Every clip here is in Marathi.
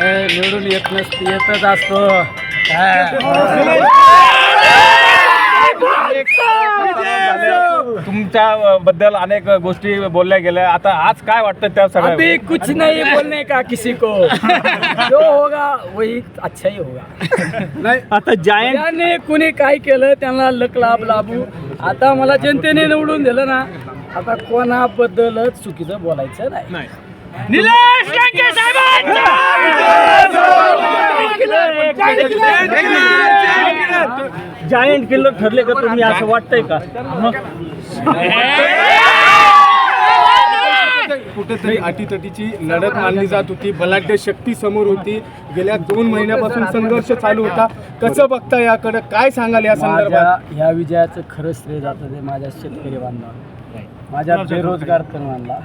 निवडून येतच असतो. तुमच्या बद्दल अनेक गोष्टी बोलल्या गेल्या. आता आज काय वाटतं त्या सगळ्या? अभी कुछ नहीं बोलने का किसी को. जो होगा वही अच्छा ही होगा. नाही आता जायंट त्याने कुणी काय केलं त्यांना लक लाभ लाभू. आता मला जनतेने निवडून दिलं ना, आता कोणाबद्दलच चुकीचं बोलायचं नाही. निलेश लंके जायंट किल्लर ठरले का तुम्ही, असं वाटतंय का? मग कुठेतरी अटीतटीची लढत मानली जात होती. बलाढ्य शक्ती समोर होती. गेल्या 2 महिन्यापासून संघर्ष चालू होता. कसं बघता याकडे, काय सांगाल या संदर्भात? ह्या विजयाचं खरंच श्रेय जातं ते माझ्या शेतकरी बांधवांना, माझ्या बेरोजगार तरुणांना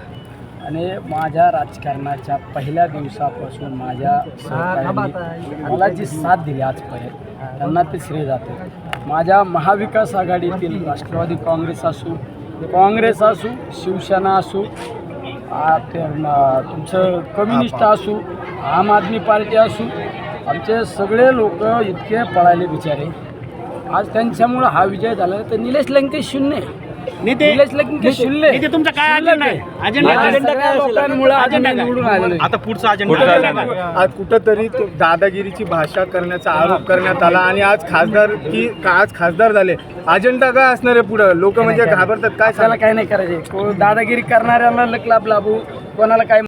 आणि माझ्या राजकारणाच्या पहिल्या दिवसापासून माझ्या सहकार्यांनी मला जी साथ दिली आजपर्यंत, त्यांना ते श्रेय जातं. माझ्या महाविकास आघाडीतील राष्ट्रवादी काँग्रेस असू, शिवसेना असू, तुमचं कम्युनिस्ट असू, आम आदमी पार्टी असू, आमचे सगळे लोक इतके पळाले बिचारे. आज त्यांच्यामुळं हा विजय झाला. तर निलेश लंके शून्य, निलेश लंके शून्य. तुमचा काय अजेंडा आहे? अजेंडा काय लोकांमुळे आज मी निवडून आलेलो. आता पुढचा अजेंडा आज कुठंतरी तो दादागिरीची भाषा करण्याचा आरोप करण्यात आला आणि आज खासदार झाले. अजेंडा काय असणार आहे पुढं? लोक म्हणजे घाबरतात. काय त्याला काही नाही करायचे. दादागिरी करणाऱ्याला लक लाभ लाभू, कोणाला काय